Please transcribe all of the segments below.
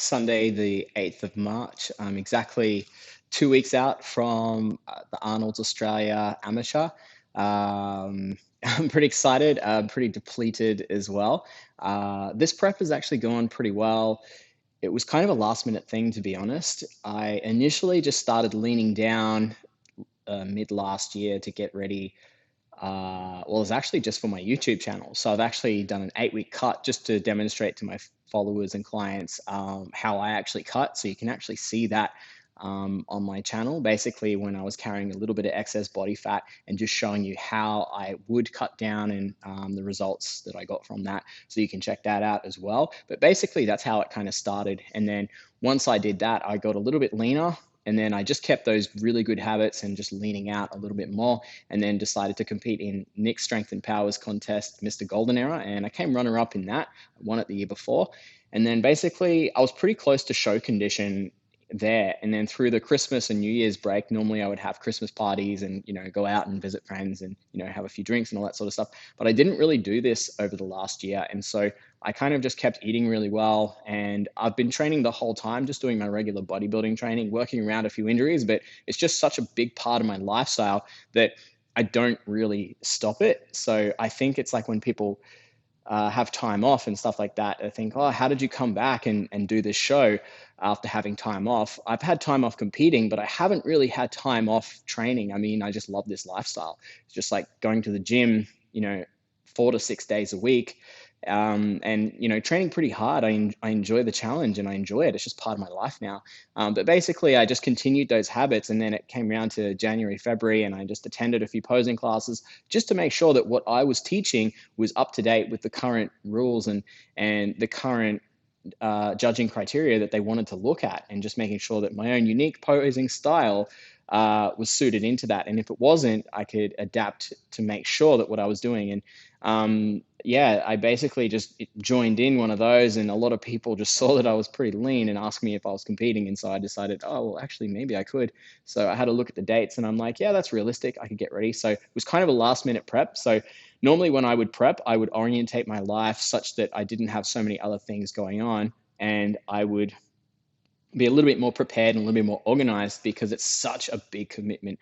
Sunday, the 8th of March. I'm exactly 2 weeks out from the Arnold's Australia Amateur. I'm pretty excited, pretty depleted as well. This prep has actually gone pretty well. It was kind of a last minute thing, to be honest. I initially just started leaning down mid last year to get ready. Well, it's actually just for my YouTube channel. So I've actually done an 8 week cut just to demonstrate to my followers and clients how I actually cut. So you can actually see that on my channel. Basically, when I was carrying a little bit of excess body fat and just showing you how I would cut down and the results that I got from that. So you can check that out as well. But basically, that's how it kind of started. And then once I did that, I got a little bit leaner. And then I just kept those really good habits and just leaning out a little bit more, and then decided to compete in Nick's Strength and Powers contest, Mr. Golden Era, and I came runner up in that. I won it the year before. And then basically I was pretty close to show condition there. And then through the Christmas and New Year's break, normally I would have Christmas parties and, go out and visit friends and, have a few drinks and all that sort of stuff. But I didn't really do this over the last year. And so I kind of just kept eating really well. And I've been training the whole time, just doing my regular bodybuilding training, working around a few injuries, but it's just such a big part of my lifestyle that I don't really stop it. So I think it's like when people have time off and stuff like that, I think, oh, how did you come back and do this show after having time off? I've had time off competing, but I haven't really had time off training. I mean, I just love this lifestyle. It's just like going to the gym, 4 to 6 days a week, and training pretty hard. I enjoy the challenge and I enjoy it. It's just part of my life now. But basically I just continued those habits, and then it came around to January, February, and I just attended a few posing classes just to make sure that what I was teaching was up to date with the current rules and the current judging criteria that they wanted to look at, and just making sure that my own unique posing style was suited into that. And if it wasn't, I could adapt to make sure that what I was doing. And yeah, I basically just joined in one of those, and a lot of people just saw that I was pretty lean and asked me if I was competing. And so I decided, oh, well, actually, maybe I could. So I had a look at the dates, and I'm like, yeah, that's realistic. I could get ready. So it was kind of a last minute prep. So normally when I would prep, I would orientate my life such that I didn't have so many other things going on, and I would be a little bit more prepared and a little bit more organized, because it's such a big commitment.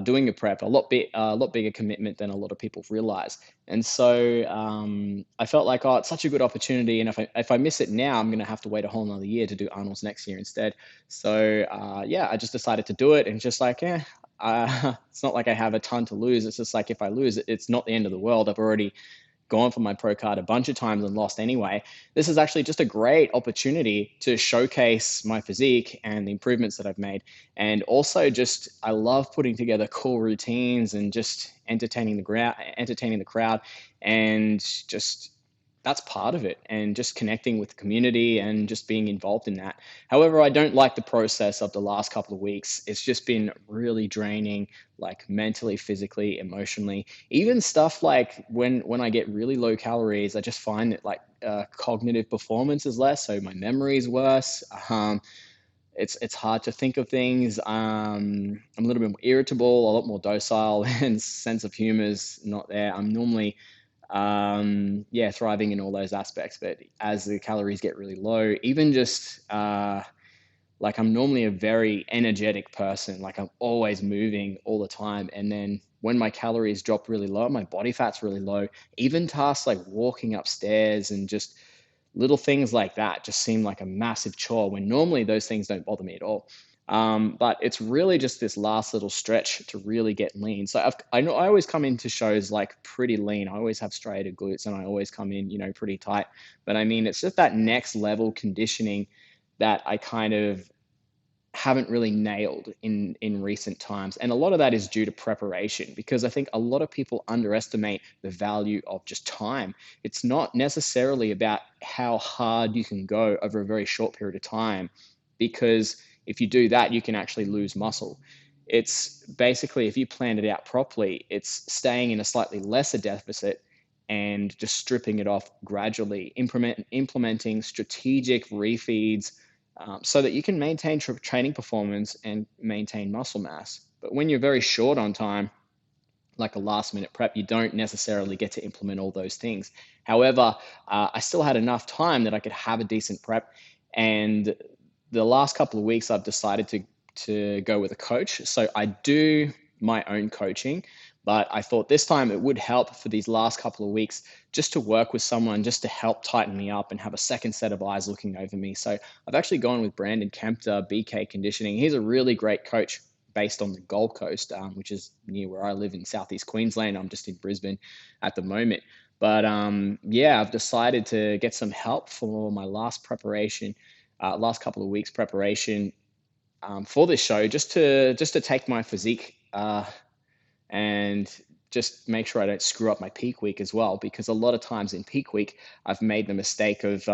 Doing a prep, a lot bigger commitment than a lot of people realize. And so I felt like, oh, it's such a good opportunity, and if I miss it now, I'm going to have to wait a whole another year to do Arnold's next year instead. So yeah, I just decided to do it, and just like, it's not like I have a ton to lose. It's just like, if I lose, it's not the end of the world. I've already gone for my pro card a bunch of times and lost anyway. This is actually just a great opportunity to showcase my physique and the improvements that I've made. And also just, I love putting together cool routines and just entertaining the crowd, and just, that's part of it, and just connecting with the community and just being involved in that. However, I don't like the process of the last couple of weeks. It's just been really draining, like mentally, physically, emotionally. Even stuff like when I get really low calories, I just find that like cognitive performance is less, so my memory is worse. It's hard to think of things. I'm a little bit more irritable, a lot more docile, and sense of humor is not there. I'm normally yeah, thriving in all those aspects. But as the calories get really low, even just like, I'm normally a very energetic person, like I'm always moving all the time. And then when my calories drop really low, my body fat's really low, even tasks like walking upstairs and just little things like that just seem like a massive chore, when normally those things don't bother me at all. But it's really just this last little stretch to really get lean. So I know I always come into shows like pretty lean. I always have striated glutes, and I always come in, pretty tight. But I mean, it's just that next level conditioning that I kind of haven't really nailed in recent times. And a lot of that is due to preparation, because I think a lot of people underestimate the value of just time. It's not necessarily about how hard you can go over a very short period of time, because if you do that, you can actually lose muscle. It's basically, if you plan it out properly, it's staying in a slightly lesser deficit and just stripping it off gradually, implementing strategic refeeds, so that you can maintain training performance and maintain muscle mass. But when you're very short on time, like a last minute prep, you don't necessarily get to implement all those things. However, I still had enough time that I could have a decent prep, And the last couple of weeks, I've decided to go with a coach. So I do my own coaching, but I thought this time it would help for these last couple of weeks just to work with someone just to help tighten me up and have a second set of eyes looking over me. So I've actually gone with Brandon Kempter, BK Conditioning. He's a really great coach based on the Gold Coast, which is near where I live in Southeast Queensland. I'm just in Brisbane at the moment. But yeah, I've decided to get some help for my last preparation, last couple of weeks preparation for this show, just to take my physique and just make sure I don't screw up my peak week as well. Because a lot of times in peak week, I've made the mistake of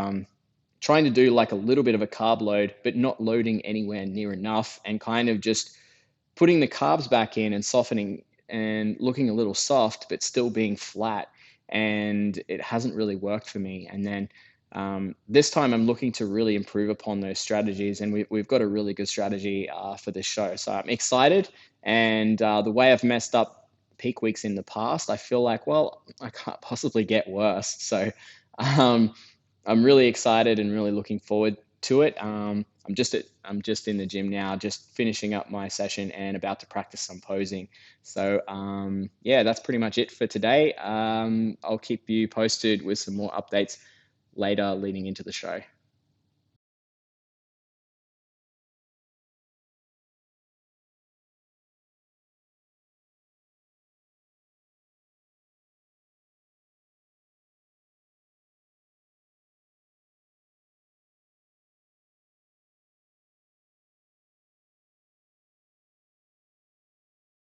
trying to do like a little bit of a carb load, but not loading anywhere near enough, and kind of just putting the carbs back in and softening and looking a little soft, but still being flat. And it hasn't really worked for me. And then this time I'm looking to really improve upon those strategies. And we've got a really good strategy for this show. So I'm excited. And the way I've messed up peak weeks in the past, I feel like, well, I can't possibly get worse. So um, I'm really excited and really looking forward to it. I'm just in the gym now, just finishing up my session and about to practice some posing. So yeah, that's pretty much it for today. I'll keep you posted with some more updates later leading into the show.